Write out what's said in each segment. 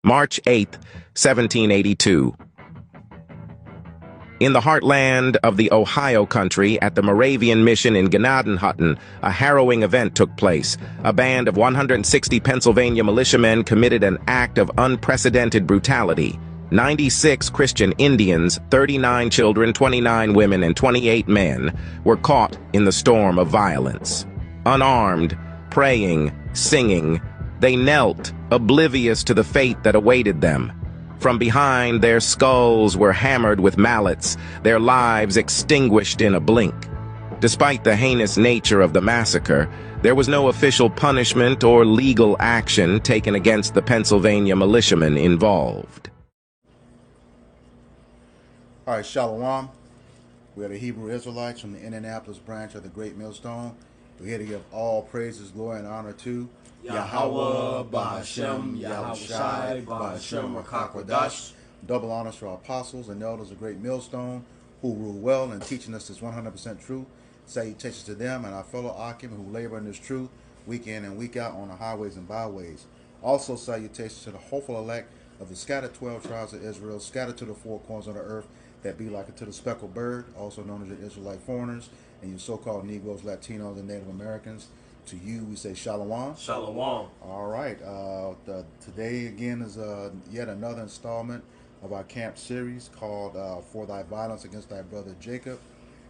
March 8, 1782. In the heartland of the Ohio country, at the Moravian mission in GNADNHITTEN, a harrowing event took place. A band of 160 Pennsylvania militiamen committed an act of unprecedented brutality. 96 Christian Indians, 39 children, 29 women, and 28 men were caught in the storm of violence. Unarmed, praying, singing, they knelt, oblivious to the fate that awaited them. From behind, their skulls were hammered with mallets, their lives extinguished in a blink. Despite the heinous nature of the massacre, there was no official punishment or legal action taken against the Pennsylvania militiamen involved. All right, Shalom. We are the Hebrew Israelites from the Indianapolis branch of the Great Millstone. We're here to give all praises, glory, and honor to Yahweh, Ba'ashem, Yahushai, Ba'ashem, Rakakwadash. Double honors to our apostles and elders of Great Millstone who rule well and teaching us this 100% truth. Salutations to them and our fellow Akim who labor in this truth week in and week out on the highways and byways. Also salutations to the hopeful elect of the scattered 12 tribes of Israel, scattered to the four corners of the earth, that be like unto the speckled bird, also known as the Israelite foreigners, and you so-called Negroes, Latinos, and Native Americans. To you, we say Shalom. Shalom. All right. Today, again, is yet another installment of our camp series called For Thy Violence Against Thy Brother Jacob,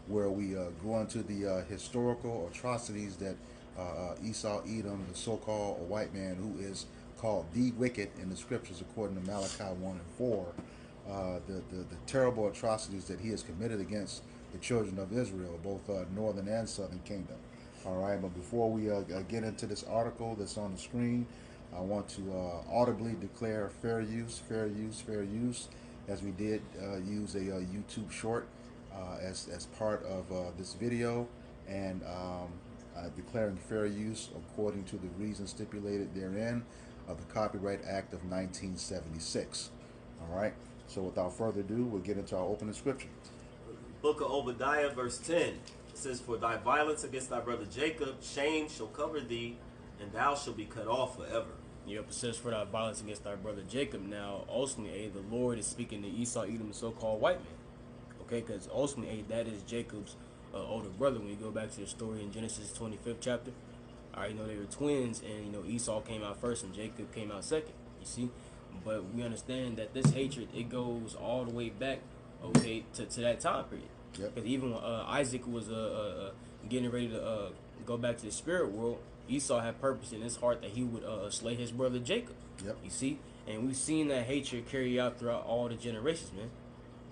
where we go into the historical atrocities that Esau, Edom, the so-called white man who is called the wicked in the scriptures according to Malachi 1 and 4, the terrible atrocities that he has committed against the children of Israel, both northern and southern kingdom. All right, but before we get into this article that's on the screen, I want to audibly declare fair use, as we did use a YouTube short as part of this video, and declaring fair use according to the reasons stipulated therein of the Copyright Act of 1976. All right, so without further ado, we'll get into our opening scripture. Book of Obadiah, verse 10. It says, For thy violence against thy brother Jacob, shame shall cover thee, and thou shalt be cut off forever. Yep, it says, for thy violence against thy brother Jacob. Now, ultimately, the Lord is speaking to Esau, Edom, the so-called white man. Okay, because ultimately, that is Jacob's older brother. When you go back to the story in Genesis 25th chapter, all right, they were twins, and, Esau came out first and Jacob came out second, you see? But we understand that this hatred, it goes all the way back, okay, to that time period. Because yep. Even when Isaac was getting ready to go back to the spirit world, Esau had purpose in his heart that he would slay his brother Jacob. Yep. You see? And we've seen that hatred carry out throughout all the generations, man.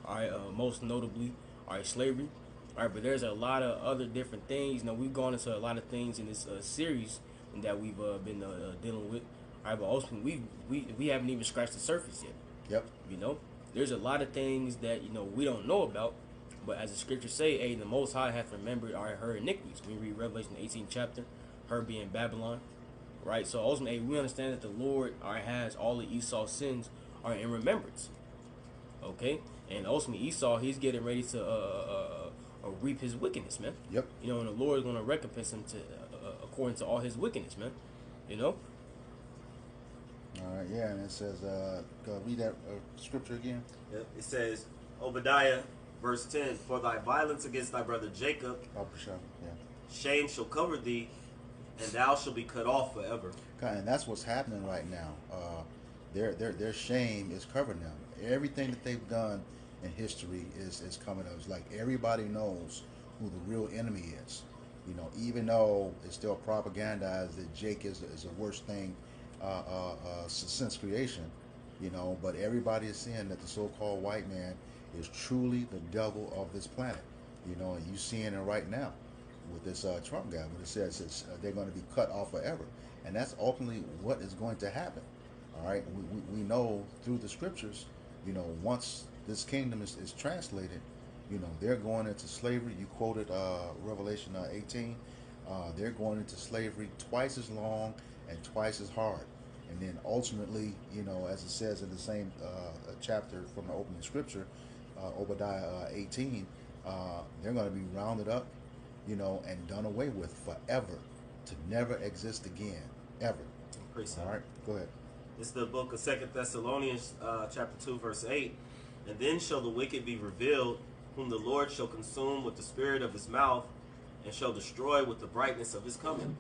All right, most notably, all right, slavery. All right, but there's a lot of other different things. We've gone into a lot of things in this series that we've been dealing with. All right, but ultimately, we haven't even scratched the surface yet. Yep. There's a lot of things that, we don't know about. But as the scriptures say, hey, the Most High hath remembered her iniquities. We read Revelation 18th chapter, her being Babylon, right? So ultimately, we understand that the Lord has all of Esau's sins are in remembrance, okay? And ultimately, Esau, he's getting ready to reap his wickedness, man. Yep. And the Lord is going to recompense him according to all his wickedness, man. All right, yeah, and it says, read that scripture again. Yep. It says, Obadiah, verse 10, For thy violence against thy brother Jacob, shame shall cover thee, and thou shalt be cut off forever. And that's what's happening right now. Their shame is covering them. Everything that they've done in history is coming up. It's like everybody knows who the real enemy is. Even though it's still propagandized that Jake is the worst thing since creation, but everybody is seeing that the so-called white man is truly the devil of this planet, and you seeing it right now with this Trump guy, when it says they're going to be cut off forever, and that's ultimately what is going to happen. All right, we know through the scriptures, once this kingdom is translated, they're going into slavery. You quoted Revelation 18. They're going into slavery twice as long and twice as hard, and then ultimately, as it says in the same chapter from the opening scripture, Obadiah 18, they're going to be rounded up, and done away with forever, to never exist again, ever. Praise All right, go ahead. It's the book of 2 Thessalonians, chapter 2, verse 8. And then shall the wicked be revealed, whom the Lord shall consume with the spirit of his mouth, and shall destroy with the brightness of his coming.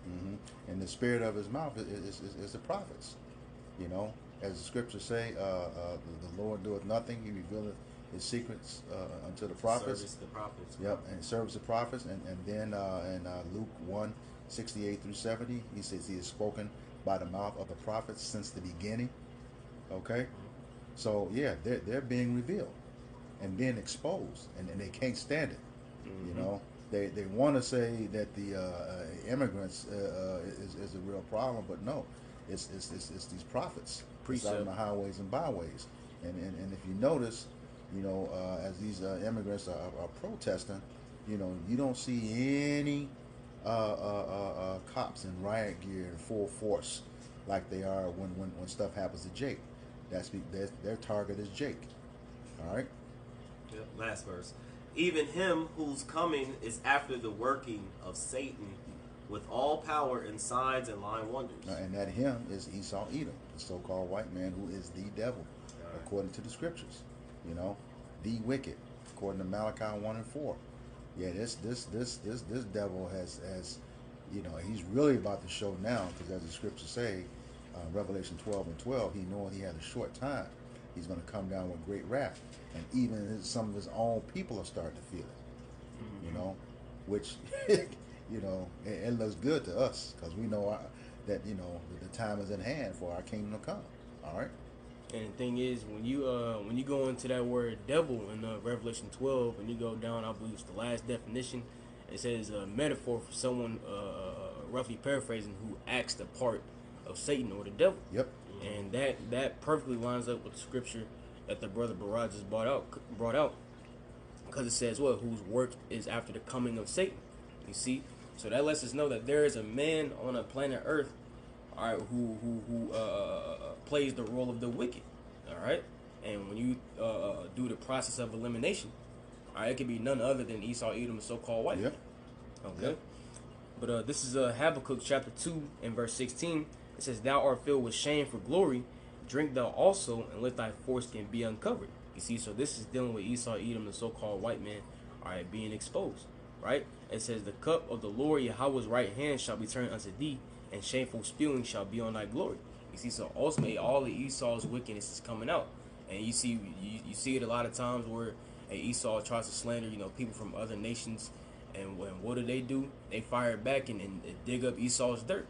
And the spirit of his mouth is the prophets. You know, as the scriptures say, the Lord doeth nothing; he revealeth his secrets unto the prophets. Service the prophets. Yep, and serves the prophets. And then in Luke 1:68 through 70, he says he is spoken by the mouth of the prophets since the beginning. Okay, so yeah, they're being revealed and being exposed, and they can't stand it. You know, they want to say that the immigrants is a real problem, but no, it's these prophets out on the highways and byways. And if you notice, you know, as these immigrants are protesting, you know, you don't see any cops in riot gear in full force like they are when stuff happens to Jake. Their target is Jake. All right. Yep, last verse. Even him whose coming is after the working of Satan with all power and signs and lying wonders. And that him is Esau Edom, the so-called white man who is the devil, according to the scriptures. You know, the wicked, according to Malachi 1:4. Yeah, this devil has, you know, he's really about to show now, because as the scriptures say, Revelation 12:12, he knowing he had a short time, he's going to come down with great wrath, and even some of his own people are starting to feel it. You know, which you know, it looks good to us because we know that, you know, the time is at hand for our kingdom to come. All right. And the thing is, when you go into that word devil in Revelation 12, and you go down, I believe it's the last definition, it says a metaphor for someone, roughly paraphrasing, who acts the part of Satan or the devil. Yep. And that perfectly lines up with the scripture that the brother Baraj just brought out, because it says what, whose work is after the coming of Satan. You see, so that lets us know that there is a man on a planet Earth, all right, who plays the role of the wicked, all right. And when you do the process of elimination, all right, it could be none other than Esau Edom, the so-called white. Yep. Okay. Yep. But this is Habakkuk chapter 2 and verse 16. It says, "Thou art filled with shame for glory. Drink thou also, and let thy foreskin be uncovered." You see, so this is dealing with Esau Edom, the so-called white man, all right, being exposed, right? It says, "The cup of the Lord Yahweh's right hand shall be turned unto thee, and shameful spewing shall be on thy glory." You see, so ultimately all of Esau's wickedness is coming out, and you see it a lot of times where Esau tries to slander, you know, people from other nations, and what do? They fire back and dig up Esau's dirt.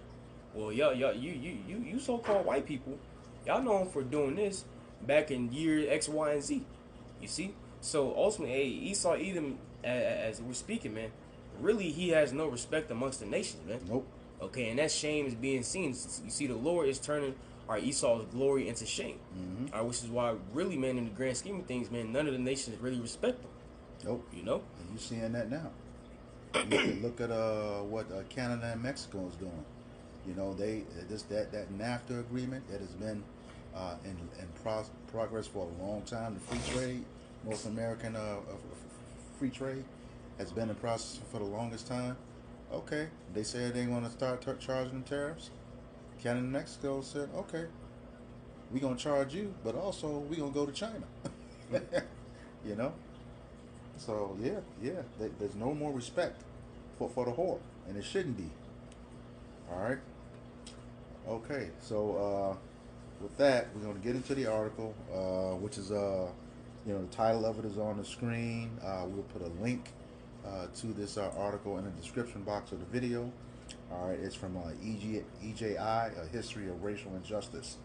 Well, you so-called white people, y'all know him for doing this back in year X, Y, and Z. You see? So ultimately, Esau Edom, as we're speaking, man, really he has no respect amongst the nations, man. Nope. Okay, and that shame is being seen. You see, the Lord is turning our Esau's glory into shame. Which is why, really, man, in the grand scheme of things, man, none of the nations really respect him. Nope. You know? And you're seeing that now. Look at what Canada and Mexico is doing. You know, that NAFTA agreement that has been in progress for a long time. The free trade, North American free trade, has been in process for the longest time. Okay, they said they want to start charging them tariffs. Canada and Mexico said, okay, we're gonna charge you, but also we're gonna go to China. You know. So yeah, there's no more respect for the whore, and it shouldn't be. All right. Okay, so with that, we're going to get into the article, which is, you know, the title of it is on the screen. We'll put a link to this article in the description box of the video. All right, it's from EJI, A History of Racial Injustice.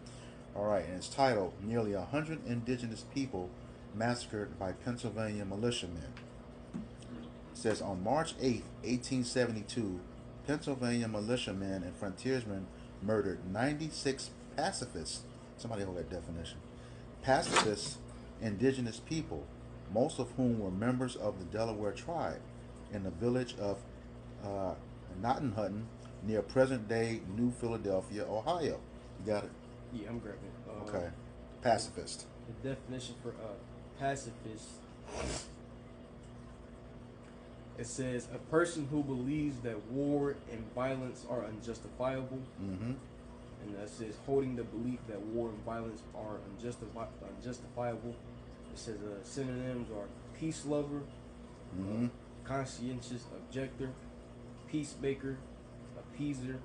All right, and it's titled, "Nearly 100 Indigenous People Massacred by Pennsylvania Militiamen." It says, on March 8th, 1872, Pennsylvania militiamen and frontiersmen murdered 96 pacifists. Somebody hold that definition. Pacifist indigenous people, most of whom were members of the Delaware tribe, in the village of GNADNHITTEN near present-day New Philadelphia, Ohio. You got it? Yeah, I'm grabbing it. Okay. Pacifist. The definition for pacifist. It says a person who believes that war and violence are unjustifiable. And that says, holding the belief that war and violence are unjustifiable. It says synonyms are peace lover, conscientious objector, peacemaker, appeaser.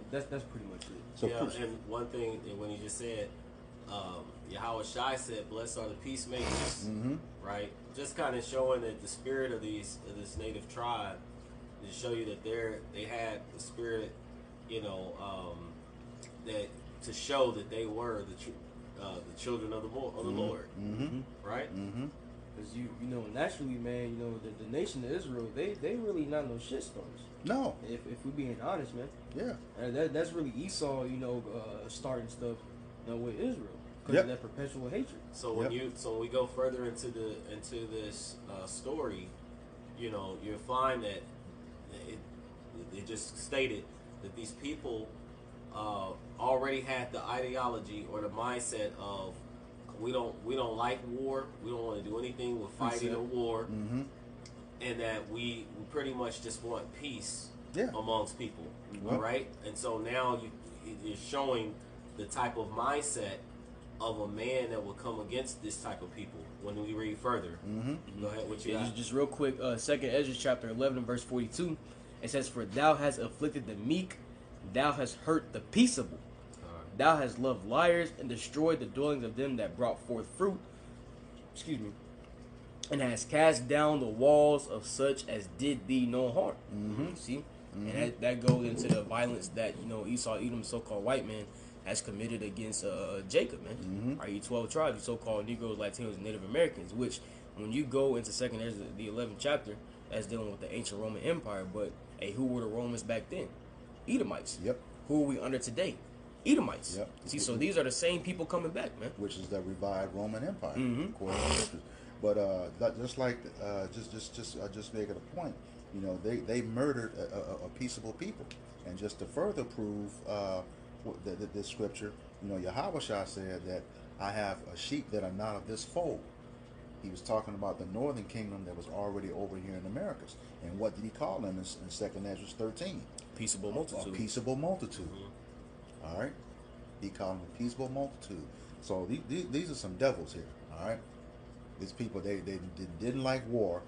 That's pretty much it. So yeah, and one thing when you just said, Yahweh Shai said, "Blessed are the peacemakers," right? Just kind of showing that the spirit of this native tribe, to show you that they had the spirit, that to show that they were the children of the Lord, right? Because you know naturally, man, the nation of Israel, they really not no shit stars. no, If we being honest, man. yeah, And that's really Esau, starting stuff, with Israel because Yep. of that perpetual hatred. So when we go further into this story, you'll find that it just stated that these people already had the ideology or the mindset of we don't like war, we don't want to do anything with fighting or war, and that we pretty much just want peace Yeah. amongst people, Well- right? And so now you're showing the type of mindset of a man that will come against this type of people when we read further. Go ahead, what you Yeah, got? just real quick, 2nd Ezra chapter 11 verse 42, it says, "For thou hast afflicted the meek, thou hast hurt the peaceable, thou hast loved liars and destroyed the dwellings of them that brought forth fruit, and hast cast down the walls of such as did thee no harm." See? And that goes into the violence that, Esau, Edom, so-called white man, has committed against Jacob, man. Are you 12 tribes, you so-called Negroes, Latinos, and Native Americans, which when you go into 2nd Ezra, the 11th chapter, that's dealing with the ancient Roman Empire. But, hey, who were the Romans back then? Edomites. Yep. Who are we under today? Edomites. Yep. See, so these are the same people coming back, man. which is the revived Roman Empire, according to scriptures. But just making a point, they murdered a peaceable people, and just to further prove this scripture, Yahweh Shah said that I have a sheep that are not of this fold. He was talking about the northern kingdom that was already over here in the Americas, and what did he call them in 2nd Ezra 13? Peaceable multitude. A peaceable multitude. All right, he called them a peaceable multitude. So these are some devils here. All right, these people they didn't like war,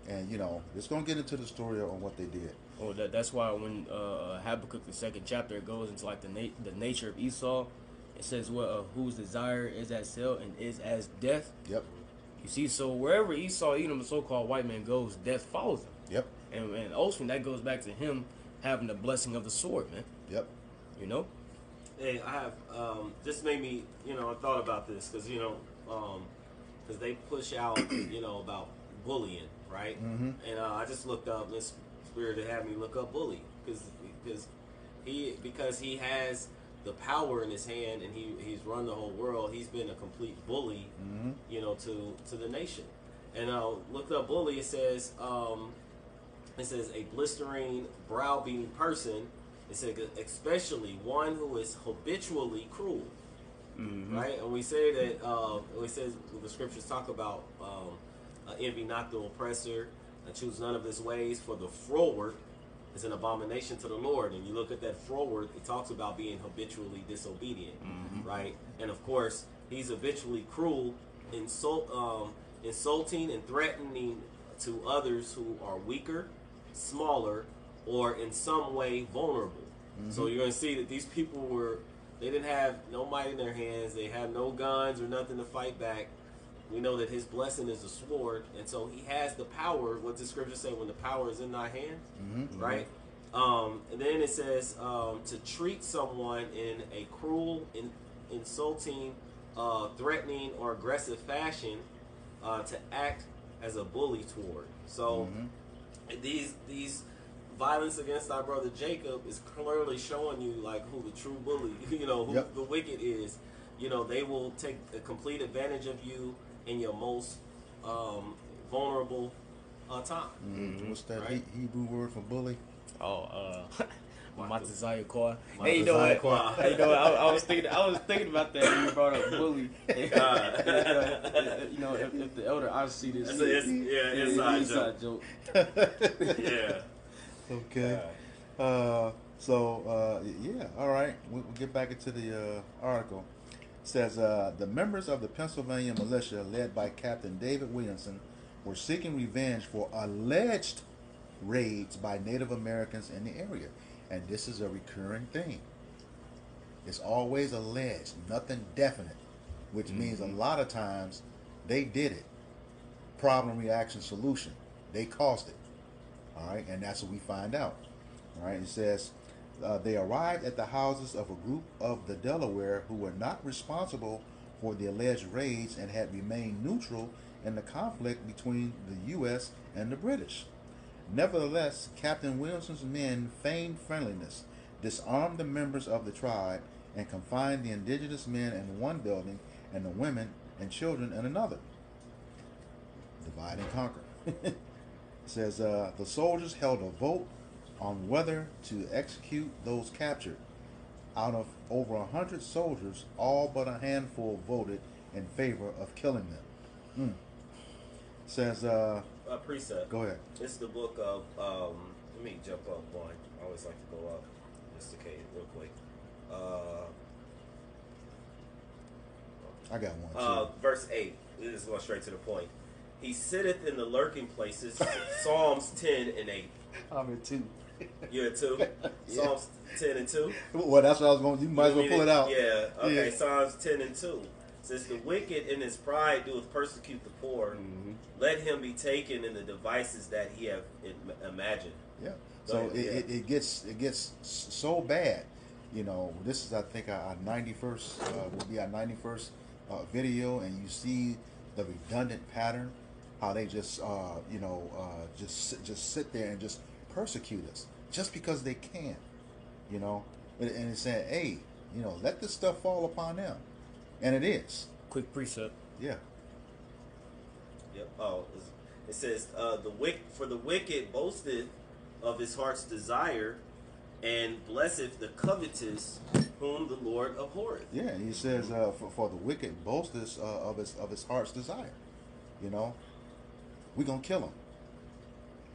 and it's gonna get into the story on what they did. Oh, that's why when Habakkuk the 2nd chapter, it goes into like the nature of Esau. It says whose desire is as hell and is as death. Yep. You see, so wherever Esau, Edom, the so-called white man goes, death follows him. Yep. And ultimately that goes back to him having the blessing of the sword, man. Yep. Hey, I have just made me, I thought about this because because they push out, about bullying, right? And I just looked up. This spirit had me look up bully because he has the power in his hand and he's run the whole world. He's been a complete bully, to the nation. And looked up bully. It says a blistering, browbeating person. It said especially one who is habitually cruel, right? And we say that it says the scriptures talk about envy not the oppressor, and choose none of his ways, for the froward is an abomination to the Lord. And you look at that froward, it talks about being habitually disobedient, right? And of course, he's habitually cruel, insulting and threatening to others who are weaker, smaller, or in some way vulnerable. So you're going to see that these people they didn't have no might in their hands. They had no guns or nothing to fight back. We know that his blessing is a sword, and so he has the power. What the scriptures say, when the power is in thy hands, right? And then it says to treat someone in a cruel, insulting, threatening, or aggressive fashion, to act as a bully toward. So these violence against our brother Jacob is clearly showing you like who the true bully, who the wicked is. They will take a complete advantage of you in your most vulnerable time. What's that Right. Hebrew word for bully? Matazaya Kwa. Matazaya Hey, you know what? Kwa. Hey, I was thinking about that when you brought up bully. If the elder, I see this. Inside joke. Yeah. Okay. So, yeah, all right. We'll get back into the article. It says the members of the Pennsylvania militia, led by Captain David Williamson, were seeking revenge for alleged raids by Native Americans in the area. And this is a recurring thing. It's always alleged, nothing definite, which means a lot of times they did it. Problem, reaction, solution. They caused it. All right, and that's what we find out. All right, it says they arrived at the houses of a group of the Delaware who were not responsible for the alleged raids and had remained neutral in the conflict between the U.S. and the British. Nevertheless, Captain Wilson's men feigned friendliness, disarmed the members of the tribe, and confined the indigenous men in one building and the women and children in another. Divide and conquer. It says the soldiers held a vote on whether to execute those captured. Out of over 100 soldiers, all but a handful voted in favor of killing them. Says Precept. go ahead. It's the book of let me jump up one. I always like to go up just in case real quick. I got one too. Verse 8. This is going straight to the point. He sitteth in the lurking places. Psalms 10 and 8. I'm in two. You're at 2? Yeah. Psalms 10 and 2? Well, that's what I was going to. You might as well pull it out. Yeah. Okay. Yeah. Psalms 10 and 2. Says the wicked in his pride doeth persecute the poor. Let him be taken in the devices that he have imagined. Yeah. Go So ahead, it gets so bad. You know, this is I think our 91st will be our 91st video, and you see the redundant pattern, how they just just sit there and just persecute us just because they can, you know. And it's saying, hey, you know, let this stuff fall upon them, and it is. Quick precept. Yeah. Yep. Oh, it says for the wicked boasteth of his heart's desire, and blesseth the covetous, whom the Lord abhorreth. Yeah, he says for the wicked boasteth of his heart's desire. You know, we're gonna kill him,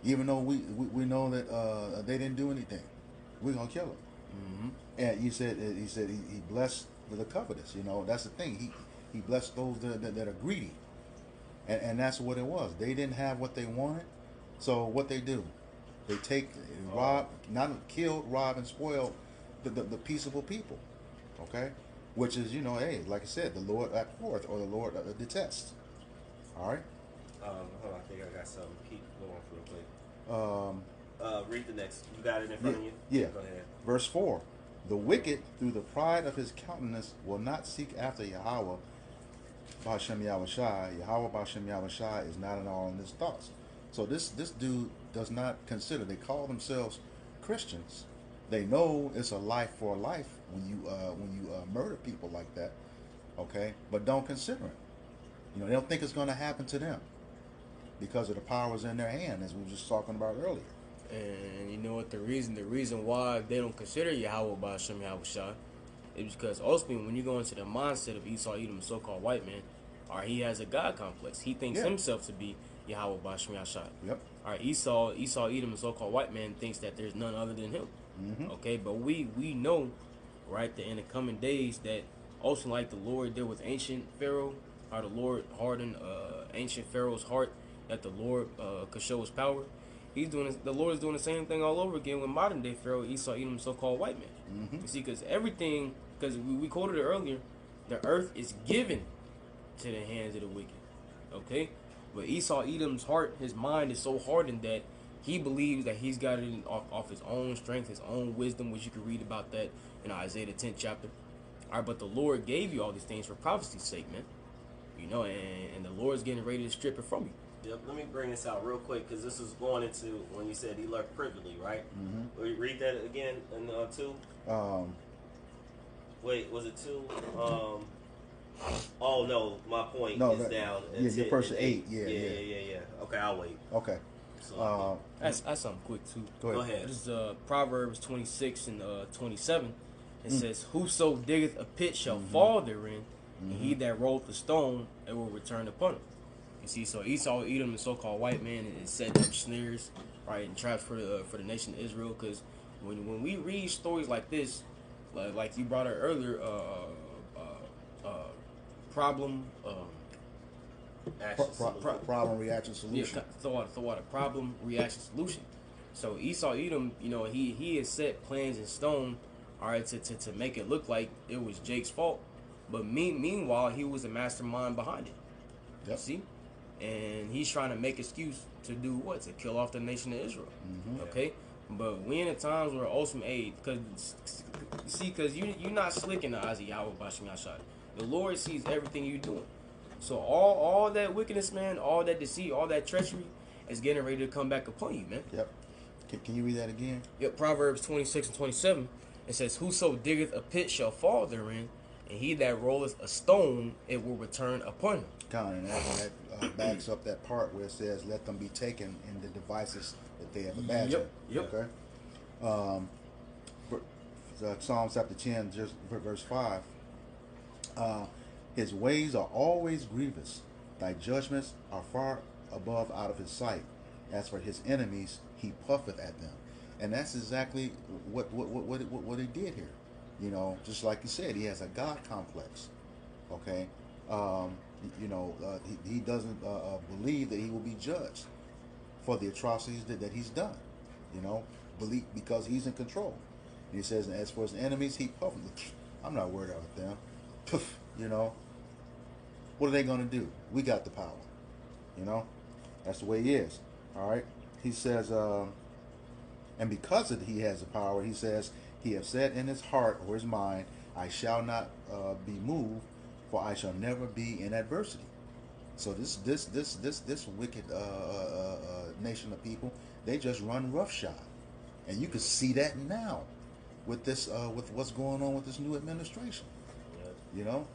even though we know that they didn't do anything. We're gonna kill him. And he said he blessed the covetous. You know, that's the thing. He blessed those that are greedy, and that's what it was. They didn't have what they wanted, so what they do, they take, rob, not kill, rob, and spoil the peaceable people. Okay, which is, you know, hey, like I said, the Lord abhorreth, or the Lord detests. All right. Hold on, I think I got something. Keep going real quick. Read the next. You got it in front of you? Yeah. Go ahead. Verse 4. The wicked, through the pride of his countenance, will not seek after Yahweh Ba'Shem Yahushai. Yahweh Ba'Shem Yahushai is not at all in his thoughts. So this dude does not consider. They call themselves Christians. They know it's a life for a life when you murder people like that. Okay, but don't consider it. You know, they don't think it's going to happen to them because of the powers in their hand, as we were just talking about earlier. And you know what, the reason why they don't consider Yahweh Ba'Shem Yahushai is because ultimately when you go into the mindset of Esau Edom, so-called white man, or he has a God complex. He thinks himself to be Yahweh Ba'Shem Yahushai. Yep. All right, Esau Edom, so-called white man, thinks that there's none other than him. Okay, but we know, right, that in the coming days that also like the Lord did with ancient Pharaoh, how the Lord hardened ancient Pharaoh's heart, that the Lord could show his power. The Lord is doing the same thing all over again with modern day Pharaoh, Esau Edom, so-called white man. You see, because we quoted it earlier, the earth is given to the hands of the wicked. Okay, but Esau Edom's heart, his mind is so hardened that he believes that he's got it off his own strength, his own wisdom, which you can read about that in Isaiah the 10th chapter. All right, but the Lord gave you all these things for prophecy's sake, man. You know, and the Lord's getting ready to strip it from you. Yep, let me bring this out real quick because this is going into when you said he lurked privily, right? Will you read that again in 2? Wait, was it 2? Oh no, my point is down. Yeah, verse 8. Yeah. Okay, I'll wait. Okay. So, that's something quick too. Go ahead. This is Proverbs 26 and 27. It says, "Whoso diggeth a pit shall fall therein, and he that rolleth the stone, it will return upon him." You see, so Esau Edom, the so-called white man, is setting up snares, right, and traps for the nation of Israel, because when we read stories like this, like you brought it earlier, problem, Action solution. Problem, reaction, yeah, solution. throw out a problem, reaction, solution. So Esau Edom, you know, he had set plans in stone, all right, to make it look like it was Jake's fault, but meanwhile he was the mastermind behind it. Yep. See, and he's trying to make excuse to do what? To kill off the nation of Israel. Okay, but we in the times where awesome aid, because you're not slick in the eyes of Yahweh Bashim Yashad. The Lord sees everything you're doing. So all that wickedness, man, all that deceit, all that treachery is getting ready to come back upon you, man. Yep. Can you read that again? Yep. Proverbs 26 and 27. It says, "Whoso diggeth a pit shall fall therein, and he that rolleth a stone, it will return upon him." And that backs up that part where it says, "Let them be taken in the devices that they have imagined." Yep. Okay. Psalms chapter 10, just verse 5. His ways are always grievous. Thy judgments are far above out of his sight. As for his enemies, he puffeth at them. And that's exactly what he did here. You know, just like you said, he has a God complex. Okay. He doesn't believe that he will be judged for the atrocities that he's done. You know, because he's in control. And he says, as for his enemies, he puffeth. I'm not worried about them. Poof, you know. What are they going to do? We got the power. You know, that's the way he is. All right. He says, and because he has the power, he says, he have said in his heart or his mind, I shall not be moved, for I shall never be in adversity. So this wicked nation of people, they just run roughshod, and you can see that now with this with what's going on with this new administration. You know,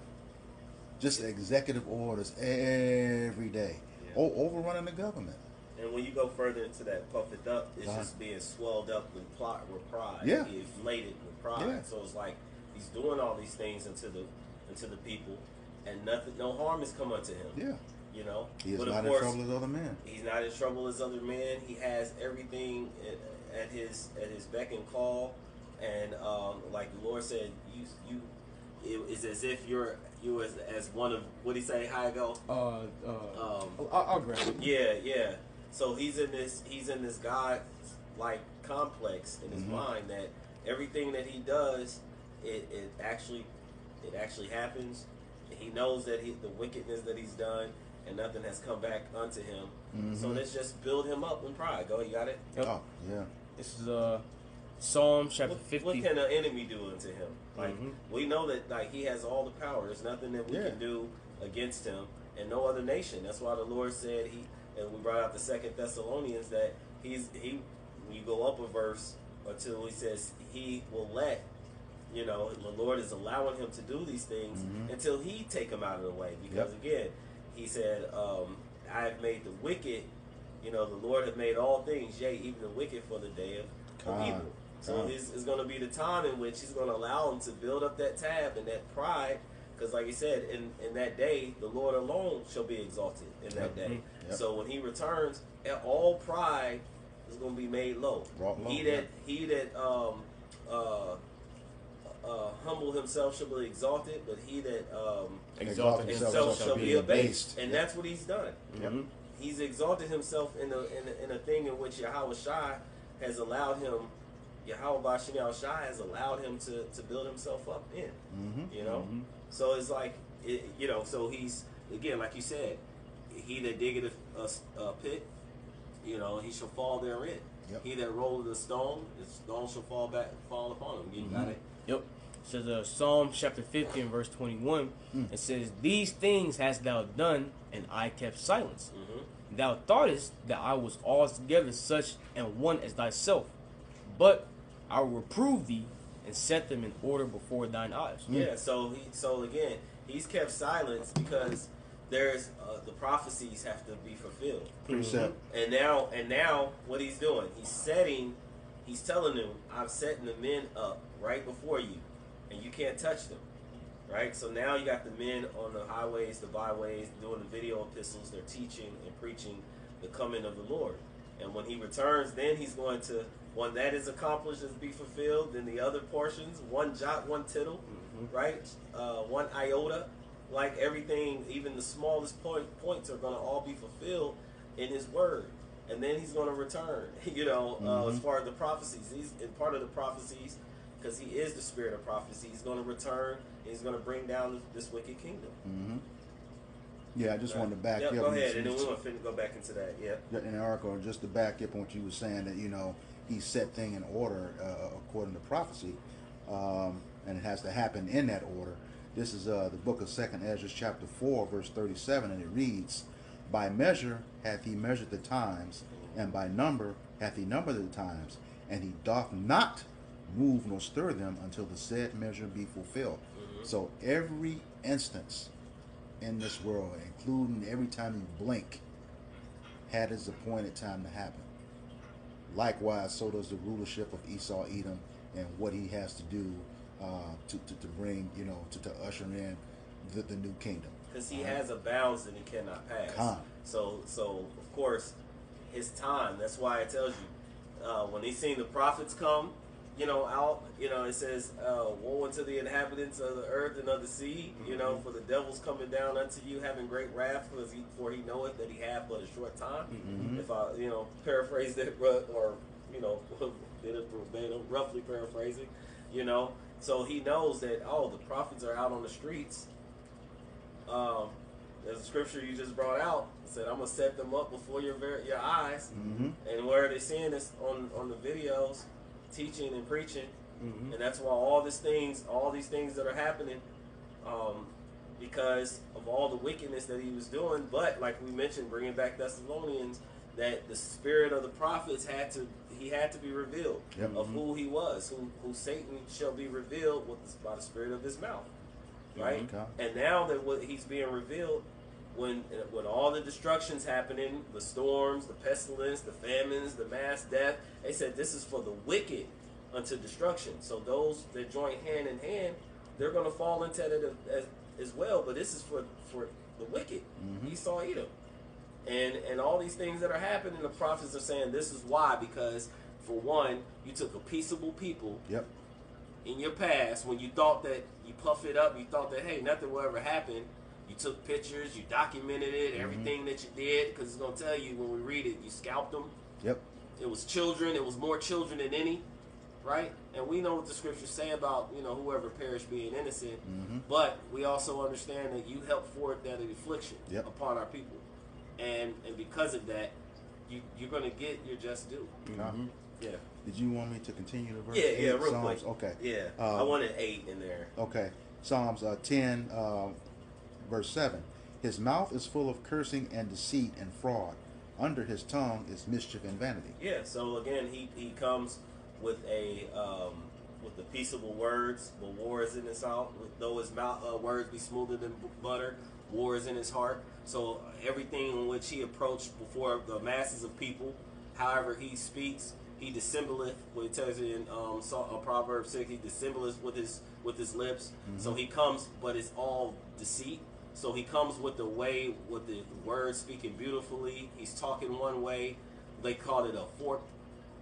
just executive orders every day, overrunning the government. And when you go further into that, puff it up, it's just being swelled up with pride. Yeah. Inflated with pride. Yeah. So it's like he's doing all these things into the people, and no harm has come unto him. Yeah. You know, he is but not of course, in trouble as other men. He's not in trouble as other men. He has everything at his beck and call, and like the Lord said, it's as if you as one of, what do you say? How it go? I'll grab it. Yeah. So he's in this God like complex in his mind that everything that he does, it actually happens. He knows that the wickedness that he's done, and nothing has come back unto him. So let's just build him up in pride. Go, you got it? Yep. Oh, yeah. This is Psalm chapter 50. What can an enemy do unto him? Like we know that like he has all the power. There's nothing that we can do against him, and no other nation. That's why the Lord said and we brought out the 2 Thessalonians that he when you go up a verse until he says he will let, you know, the Lord is allowing him to do these things until he take him out of the way. Because again, he said, I have made the wicked, you know, the Lord have made all things, yea, even the wicked for the day of evil. So this is going to be the time in which he's going to allow him to build up that tab and that pride. Because like he said, in that day, the Lord alone shall be exalted in that day. So when he returns, all pride is going to be made low. He that humble himself shall be exalted, but he that exalted himself shall be abased. And that's what he's done. He's exalted himself in a thing in which Yahweh Shai has allowed him. Yahweh Bashim Shai has allowed him to build himself up in. You know, so it's like you know. So he's again, like you said, he that diggeth a pit, you know, he shall fall therein. He that rolleth a stone, the stone shall fall upon him. You got it. Yep. It says Psalm chapter 50 and verse 21. It says, "These things hast thou done, and I kept silence. Thou thoughtest that I was altogether such and one as thyself, but I will reprove thee and set them in order before thine eyes." Yeah. So again, he's kept silence because there's the prophecies have to be fulfilled. Precept. And now what he's doing, he's telling them, I'm setting the men up right before you, and you can't touch them. Right? So now you got the men on the highways, the byways, doing the video epistles. They're teaching and preaching the coming of the Lord. And when he returns, then he's going to, when that is accomplished and be fulfilled, then the other portions, one jot, one tittle, right? One iota, like everything, even the smallest points are going to all be fulfilled in his word. And then he's going to return, as far as the prophecies. He's in part of the prophecies, because he is the spirit of prophecy. He's going to return, and he's going to bring down this wicked kingdom. Yeah, I just wanted to back you up. Go ahead, and then we're going to go back into that. Yeah. In the article, just to back up on what you were saying, that he set things in order according to prophecy, and it has to happen in that order. This is the book of 2nd Ezra, chapter 4, verse 37, and it reads, "By measure hath he measured the times, and by number hath he numbered the times, and he doth not move nor stir them until the said measure be fulfilled." So every instance in this world, including every time you blink, had its appointed time to happen. Likewise, so does the rulership of Esau, Edom, and what he has to do to bring, to usher in the new kingdom. Because he has a bounds that he cannot pass. So of course, his time. That's why it tells you when he seen the prophets come, out. It says, "Woe unto the inhabitants of the earth and of the sea." For the devil's coming down unto you, having great wrath, for he knoweth that he hath but a short time. If I, paraphrase that, or did it verbatim, roughly paraphrasing, so he knows that the prophets are out on the streets. There's a scripture you just brought out. It said, "I'm gonna set them up before your eyes." And where are they seeing this on the videos? Teaching and preaching, and that's why all these things that are happening, because of all the wickedness that he was doing. But like we mentioned, bringing back Thessalonians, that the spirit of the prophets had to be revealed of who he was, who Satan shall be revealed by the spirit of his mouth, right? And now that he's being revealed, when all the destruction's happening, the storms, the pestilence, the famines, the mass death, they said this is for the wicked unto destruction. So those that join hand in hand, they're going to fall into it as well. But this is for the wicked, Esau, Edom, and all these things that are happening. The prophets are saying this is why, because for one, you took a peaceable people. In your past, when you thought that you puff it up, you thought that, hey, nothing will ever happen. You took pictures, you documented it, everything that you did, because it's going to tell you when we read it, you scalped them. It was children. It was more children than any, right? And we know what the scriptures say about, whoever perished being innocent. But we also understand that you helped forward that affliction upon our people. And because of that, you're going to get your just due. Yeah. Did you want me to continue the verse? Yeah, real Psalms? quick. Okay. Yeah, I wanted 8 in there. Okay. Psalms 10, verse 7. "His mouth is full of cursing and deceit and fraud. Under his tongue is mischief and vanity." Yeah, so again, he comes with with the peaceable words, but war is in his mouth. Though his words be smoother than butter, war is in his heart. So everything in which he approached before the masses of people, however he speaks, he dissembleth. What it tells you in Proverbs 6, he dissembleth with his lips. So he comes, but it's all deceit. So he comes with the way, with the words speaking beautifully. He's talking one way. They called it a forked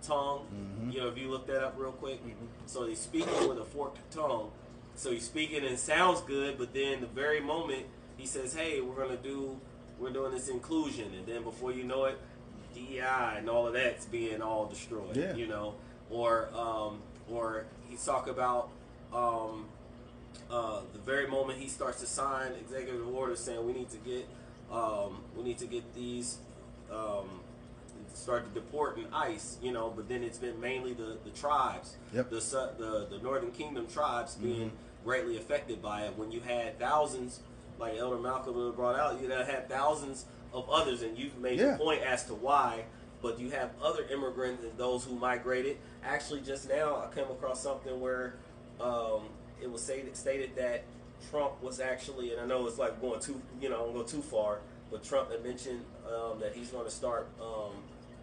tongue. If you look that up real quick. So he's speaking with a forked tongue. So he's speaking and it sounds good, but then the very moment he says, "Hey, we're doing this inclusion," and then before you know it, DEI and all of that's being all destroyed. Or he's talking about the very moment he starts to sign executive orders saying we need to get these start to deport in ICE, but then it's been mainly the tribes, the Northern Kingdom tribes being greatly affected by it. When you had thousands, like Elder Malcolm brought out, you had thousands of others, and you've made the point as to why. But you have other immigrants and those who migrated. Actually, just now I came across something where it was stated that Trump was actually, and I know it's like going too, I don't go too far, but Trump had mentioned that he's going to start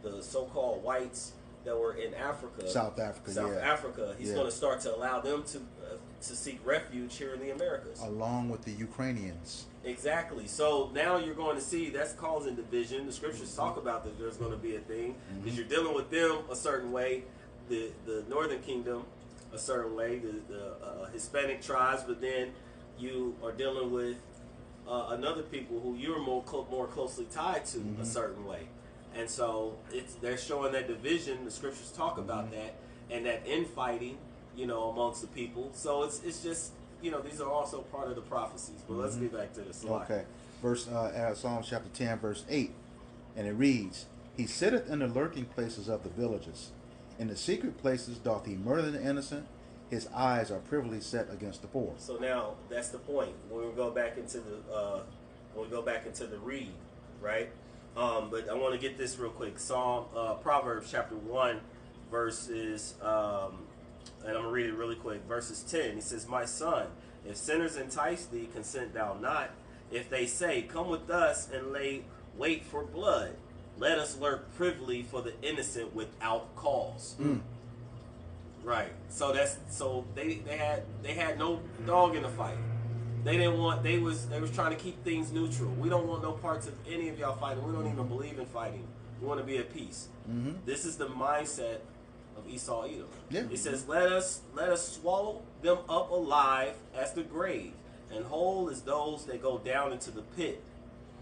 the so-called whites that were in Africa, South Africa, Africa. He's Yeah. going to start to allow them to seek refuge here in the Americas. Along with the Ukrainians. Exactly. So now you're going to see that's causing division. The scriptures talk about that there's going to be a thing because you're dealing with them a certain way, the Northern Kingdom a certain way, the Hispanic tribes, but then you are dealing with another people who you're more closely tied to a certain way. And so they're showing that division. The scriptures talk about that and that infighting, amongst the people. So it's just, these are also part of the prophecies. But let's get back to the slide. Okay. Psalms chapter 10, verse 8. And it reads, He sitteth in the lurking places of the villages. In the secret places doth he murder the innocent. His eyes are privily set against the poor. So now that's the point. When we go back into the read, right? But I want to get this real quick. Proverbs chapter 1, verses, and I'm going to read it really quick. Verses 10, he says, My son, if sinners entice thee, consent thou not. If they say, Come with us and lay wait for blood, let us lurk privily for the innocent without cause. Right. So they had no dog in the fight. They was trying to keep things neutral. We don't want no parts of any of y'all fighting. We don't even believe in fighting. We want to be at peace. This is the mindset of Esau Edom. Yeah. It says, let us swallow them up alive as the grave, and whole as those that go down into the pit.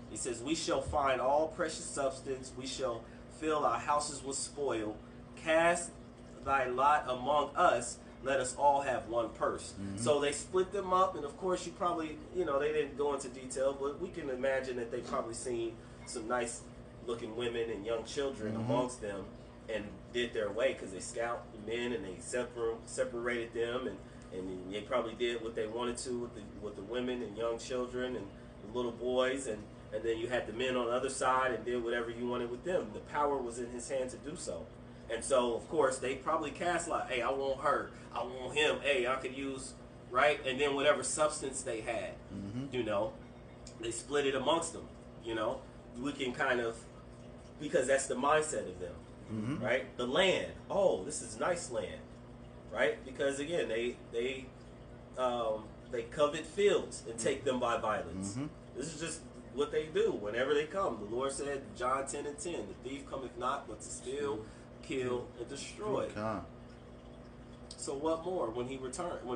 He says, we shall find all precious substance. We shall fill our houses with spoil. Cast thy lot among us. Let us all have one purse. So they split them up, and of course you probably, they didn't go into detail, but we can imagine that they probably seen some nice looking women and young children amongst them and did their way, because they scalped the men and they separated them, and they probably did what they wanted to with the women and young children and the little boys, and then you had the men on the other side and did whatever you wanted with them. The power was in his hand to do so. And so, of course, they probably cast like, hey, I want her, I want him, hey, I could use, right? And then whatever substance they had, they split it amongst them, We can kind of, because that's the mindset of them, right? The land, oh, this is nice land, right? Because, again, they covet fields and take them by violence. This is just what they do whenever they come. The Lord said, John 10:10, the thief cometh not but to steal, kill, and destroy. So what more when he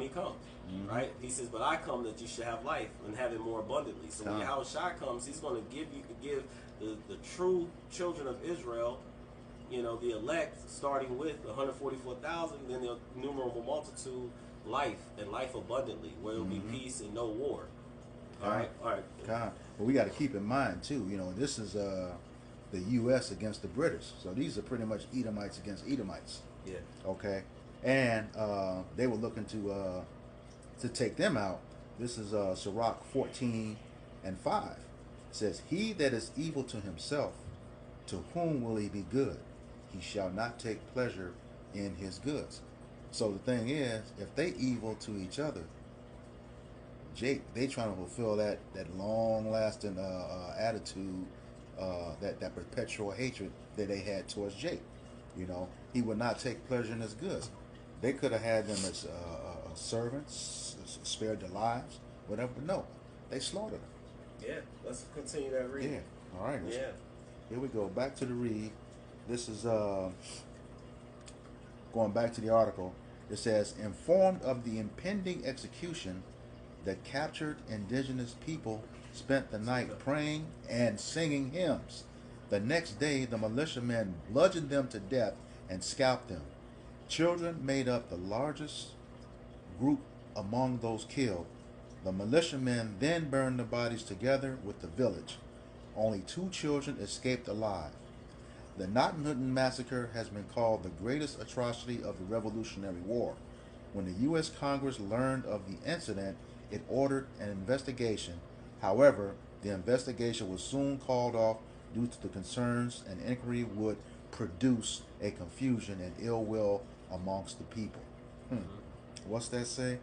comes, right? He says, but I come that you should have life and have it more abundantly. So when Yahushua comes, he's going to give the true children of Israel, the elect, starting with 144,000, then the innumerable multitude, life and life abundantly, where there will be peace and no war. All right. But we got to keep in mind too, this is the U.S. against the British, so these are pretty much Edomites against Edomites. Yeah. Okay, and they were looking to take them out. This is Sirach 14:5. It says, "He that is evil to himself, to whom will he be good? He shall not take pleasure in his goods." So the thing is, if they evil to each other, they trying to fulfill that long-lasting attitude, that perpetual hatred that they had towards Jake. He would not take pleasure in his goods. They could have had them as servants, spared their lives, whatever. But no, they slaughtered them. Yeah, let's continue that reading. Yeah, all right. Yeah. Here we go. Back to the read. This is going back to the article. It says, informed of the impending execution, the captured indigenous people spent the night praying and singing hymns. The next day, the militiamen bludgeoned them to death and scalped them. Children made up the largest group among those killed. The militiamen then burned the bodies together with the village. Only 2 children escaped alive. The GNADNHITTEN massacre has been called the greatest atrocity of the Revolutionary War. When the U.S. Congress learned of the incident, it ordered an investigation. However, the investigation was soon called off due to the concerns an inquiry would produce a confusion and ill will amongst the people. What's that say?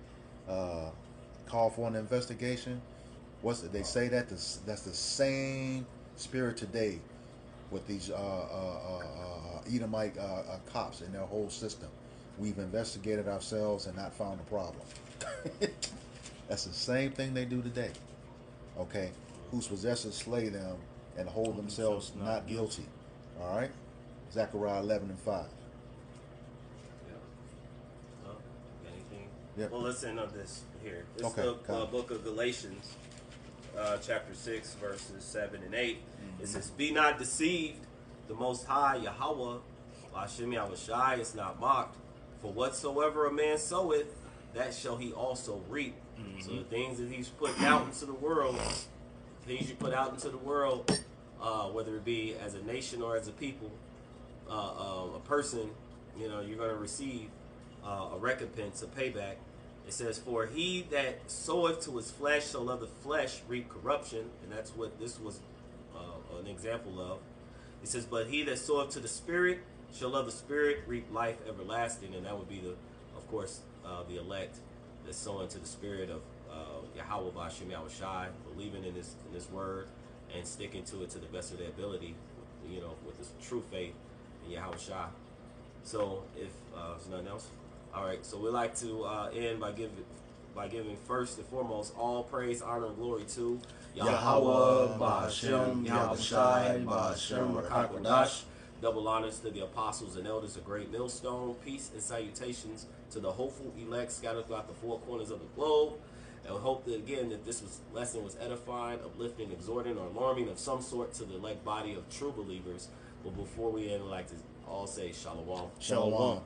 Call for an investigation. They say that's the same spirit today with these Edomite cops in their whole system. We've investigated ourselves and not found a problem. That's the same thing they do today. Okay, whose possessors slay them and hold themselves not guilty. All right, Zechariah 11:5. Got anything? Yep. Well, listen to this here. It's Okay, the book of Galatians, chapter 6, verses 7 and 8. It says, "Be not deceived, the Most High Yahweh, Hashem Yahushai, is not mocked. For whatsoever a man soweth, that shall he also reap." So the things that he's putting out into the world, whether it be as a nation or as a people, a person, you're going to receive a recompense, a payback. It says, "For he that soweth to his flesh shall of the flesh reap corruption," and that's what this was an example of. It says, "But he that soweth to the Spirit shall of the Spirit reap life everlasting," and that would be of course, the elect that's sowing to the Spirit of Yahweh B'Hashem Yahushai, believing in this word and sticking to it to the best of their ability, with this true faith in Yahushai. So if there's nothing else, all right. So we like to end by giving first and foremost all praise, honor, and glory to Yahweh B'Hashem Yahushai B'Hashem Rakakwadash. Double honors to the apostles and elders, a great millstone. Peace and salutations to the hopeful elect scattered throughout the four corners of the globe. And we hope that this lesson was edifying, uplifting, exhorting, or alarming of some sort to the elect body of true believers. But before we end, I'd like to all say shalom. Shalom.